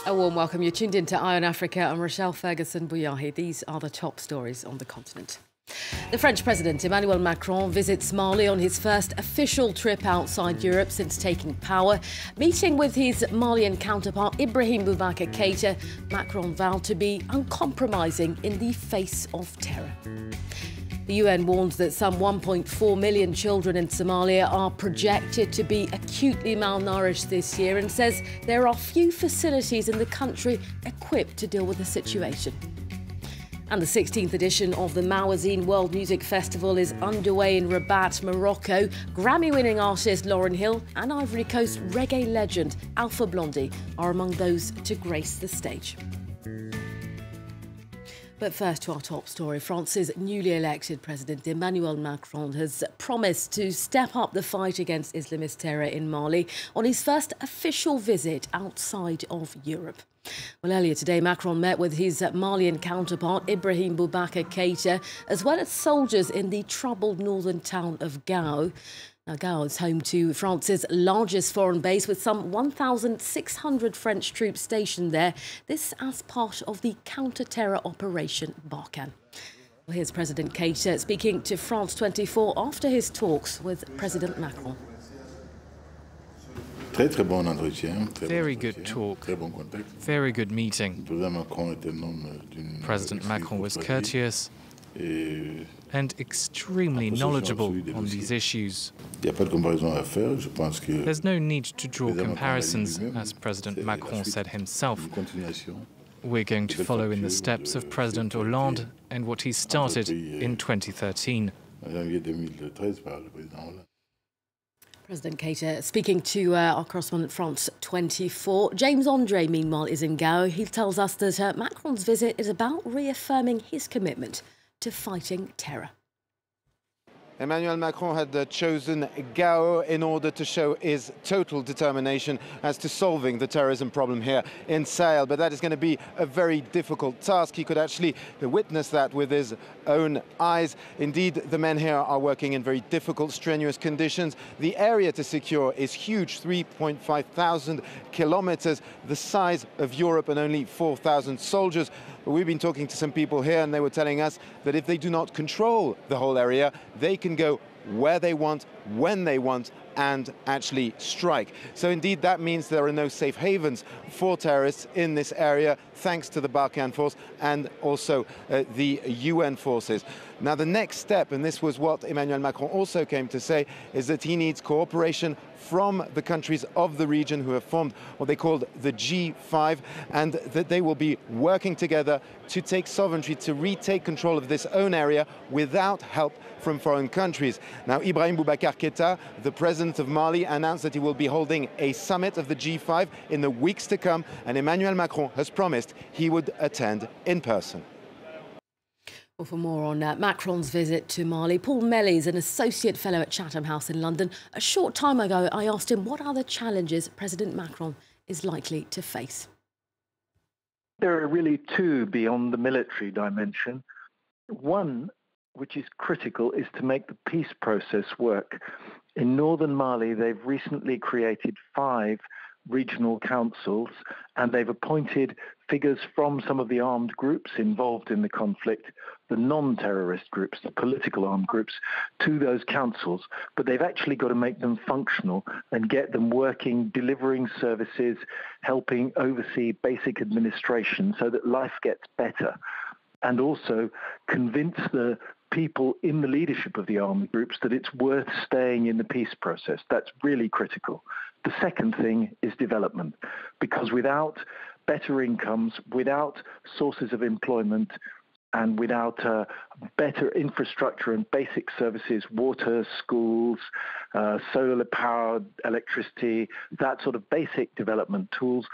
A warm welcome. You're tuned into Eye on Africa. I'm Rochelle Ferguson-Bouyahi. These are the top stories on the continent. The French President Emmanuel Macron visits Mali on his first official trip outside Europe since taking power. Meeting with his Malian counterpart Ibrahim Boubacar Keita, Macron vowed to be uncompromising in the face of terror. The UN warns that some 1.4 million children in Somalia are projected to be acutely malnourished this year and says there are few facilities in the country equipped to deal with the situation. And the 16th edition of the Mawazine World Music Festival is underway in Rabat, Morocco. Grammy-winning artist Lauryn and Ivory Coast reggae legend Alpha Blondy are among those to grace the stage. But first to our top story. France's newly elected President Emmanuel Macron has promised to step up the fight against Islamist terror in Mali on his first official visit outside of Europe. Well, earlier today, Macron met with his Malian counterpart, Ibrahim Boubacar Keita, as well as soldiers in the troubled northern town of Gao. Now, Gao is home to France's largest foreign base, with some 1,600 French troops stationed there. This as part of the counter-terror operation Barkhane. Well, here's President Keita speaking to France 24 after his talks with President Macron. Very good talk, very good meeting. President Macron was courteous and extremely knowledgeable on these issues. There's no need to draw comparisons, as President Macron said himself. We're going to follow in the steps of President Hollande and what he started in 2013. President Keita speaking to our correspondent France 24. James Andre, meanwhile, is in Gao. He tells us that Macron's visit is about reaffirming his commitment to fighting terror. Emmanuel Macron had chosen Gao in order to show his total determination as to solving the terrorism problem here in Sahel. But that is going to be a very difficult task. He could actually witness that with his own eyes. Indeed, the men here are working in very difficult, strenuous conditions. The area to secure is huge, 3,500 kilometers, the size of Europe, and only 4,000 soldiers. We've been talking to some people here, and they were telling us that if they do not control the whole area, they can go where they want, when they want, and actually strike. So indeed, that means there are no safe havens for terrorists in this area, thanks to the Barkhane force and also the UN forces. Now, the next step, and this was what Emmanuel Macron also came to say, is that he needs cooperation from the countries of the region who have formed what they called the G5, and that they will be working together to take sovereignty, to retake control of this own area without help from foreign countries. Now, Ibrahim Boubacar Keita, the president of Mali, announced that he will be holding a summit of the G5 in the weeks to come, and Emmanuel Macron has promised he would attend in person. Well, for more on Macron's visit to Mali, Paul Melly is an associate fellow at Chatham House in London. A short time ago, I asked him what other challenges President Macron is likely to face. There are really two beyond the military dimension. One, which is critical, is to make the peace process work. In northern Mali, they've recently created 5 regional councils, and they've appointed figures from some of the armed groups involved in the conflict, the non-terrorist groups, the political armed groups, to those councils. But they've actually got to make them functional and get them working, delivering services, helping oversee basic administration so that life gets better, and also convince the people in the leadership of the armed groups that it's worth staying in the peace process. That's really critical. The second thing is development, because without better incomes, without sources of employment, and without better infrastructure and basic services, water, schools, solar-powered electricity, that sort of basic development tools,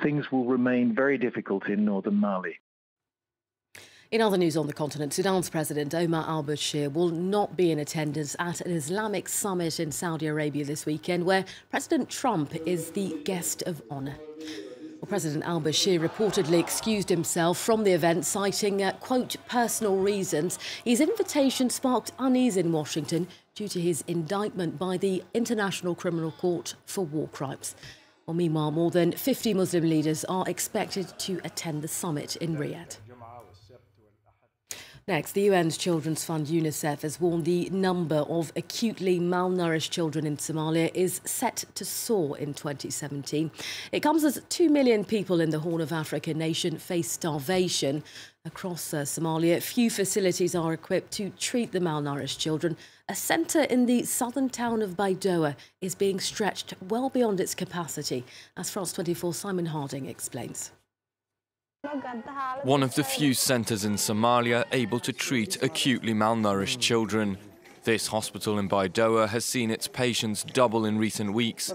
things will remain very difficult in northern Mali. In other news on the continent, Sudan's President Omar al-Bashir will not be in attendance at an Islamic summit in Saudi Arabia this weekend, where President Trump is the guest of honour. Well, President al-Bashir reportedly excused himself from the event, citing, quote, personal reasons. His invitation sparked unease in Washington due to his indictment by the International Criminal Court for war crimes. Well, meanwhile, more than 50 Muslim leaders are expected to attend the summit in Riyadh. Next, the UN's Children's Fund UNICEF has warned the number of acutely malnourished children in Somalia is set to soar in 2017. It comes as 2 million people in the Horn of Africa nation face starvation. Across Somalia, few facilities are equipped to treat the malnourished children. A centre in the southern town of Baidoa is being stretched well beyond its capacity, as France 24's Simon Harding explains. One of the few centres in Somalia able to treat acutely malnourished children. This hospital in Baidoa has seen its patients double in recent weeks.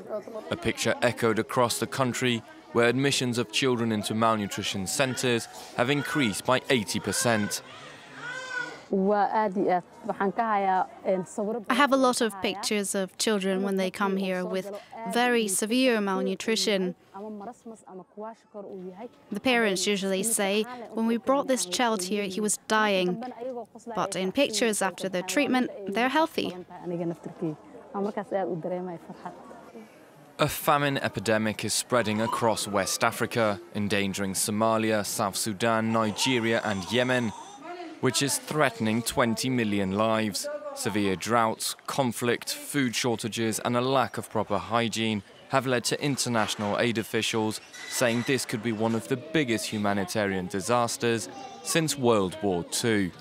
A picture echoed across the country where admissions of children into malnutrition centres have increased by 80%. I have a lot of pictures of children when they come here with very severe malnutrition. The parents usually say, when we brought this child here, he was dying. But in pictures after their treatment, they're healthy. A famine epidemic is spreading across West Africa, endangering Somalia, South Sudan, Nigeria and Yemen, which is threatening 20 million lives. Severe droughts, conflict, food shortages and a lack of proper hygiene have led to international aid officials saying this could be one of the biggest humanitarian disasters since World War II.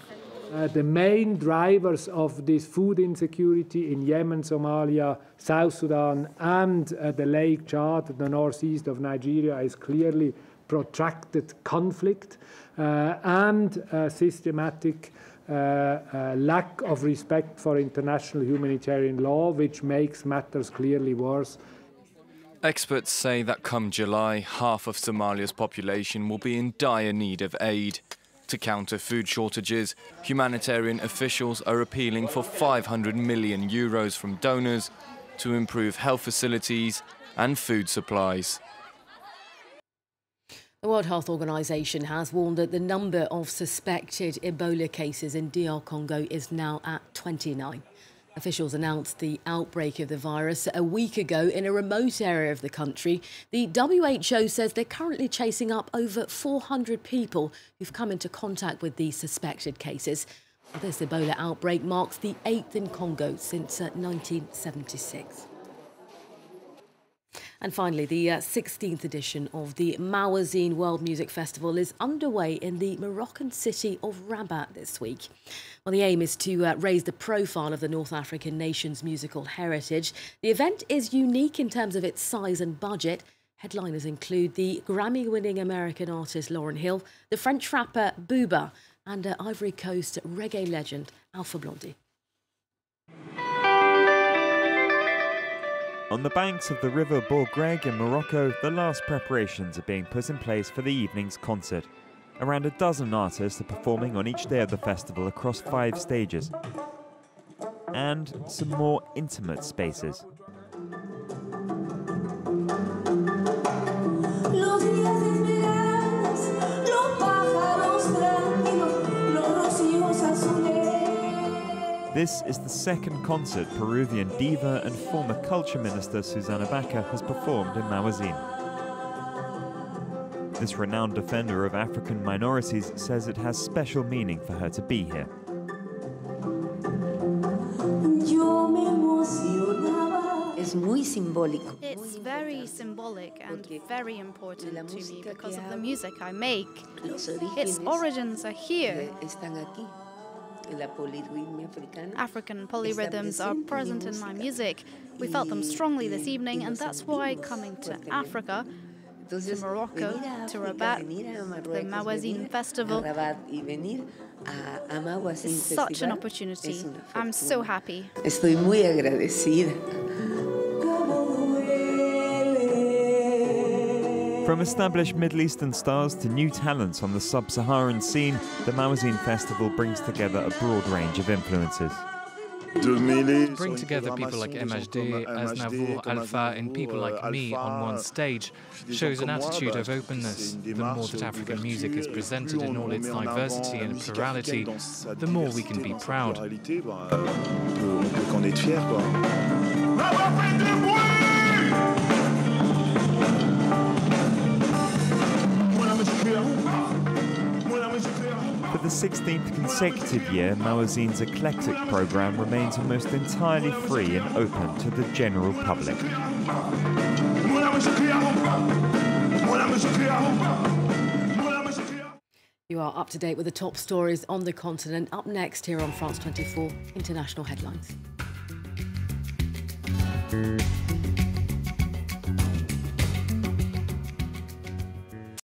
The main drivers of this food insecurity in Yemen, Somalia, South Sudan and the Lake Chad, the northeast of Nigeria, is clearly protracted conflict and systematic lack of respect for international humanitarian law, which makes matters clearly worse. Experts say that come July, half of Somalia's population will be in dire need of aid. To counter food shortages, humanitarian officials are appealing for €500 million from donors to improve health facilities and food supplies. The World Health Organization has warned that the number of suspected Ebola cases in DR Congo is now at 29. Officials announced the outbreak of the virus a week ago in a remote area of the country. The WHO says they're currently chasing up over 400 people who've come into contact with the suspected cases. This Ebola outbreak marks the 8th in Congo since 1976. And finally, the 16th edition of the Mawazine World Music Festival is underway in the Moroccan city of Rabat this week. Well, the aim is to raise the profile of the North African nation's musical heritage. The event is unique in terms of its size and budget. Headliners include the Grammy-winning American artist Lauryn Hill, the French rapper Booba, and Ivory Coast reggae legend Alpha Blondy. On the banks of the river Bourgreg in Morocco, the last preparations are being put in place for the evening's concert. Around a dozen artists are performing on each day of the festival across 5 stages. And some more intimate spaces. This is the second concert Peruvian diva and former culture minister Susana Baca has performed in Mawazine. This renowned defender of African minorities says it has special meaning for her to be here. It's very symbolic and very important to me because of the music I make. Its origins are here. African polyrhythms are present in my music. We felt them strongly this evening, and that's why coming to Africa, to Morocco, to Rabat, the Mawazine Festival, is such an opportunity. I'm so happy. Estoy muy agradecida. From established Middle Eastern stars to new talents on the sub-Saharan scene, the Mawazine Festival brings together a broad range of influences. To bring together people like MHD, Aznavour, Alpha and people like me on one stage shows an attitude of openness. The more that African music is presented in all its diversity and plurality, the more we can be proud. the 16th consecutive year, Mawazine's eclectic programme remains almost entirely free and open to the general public. You are up to date with the top stories on the continent. Up next here on France 24, International Headlines.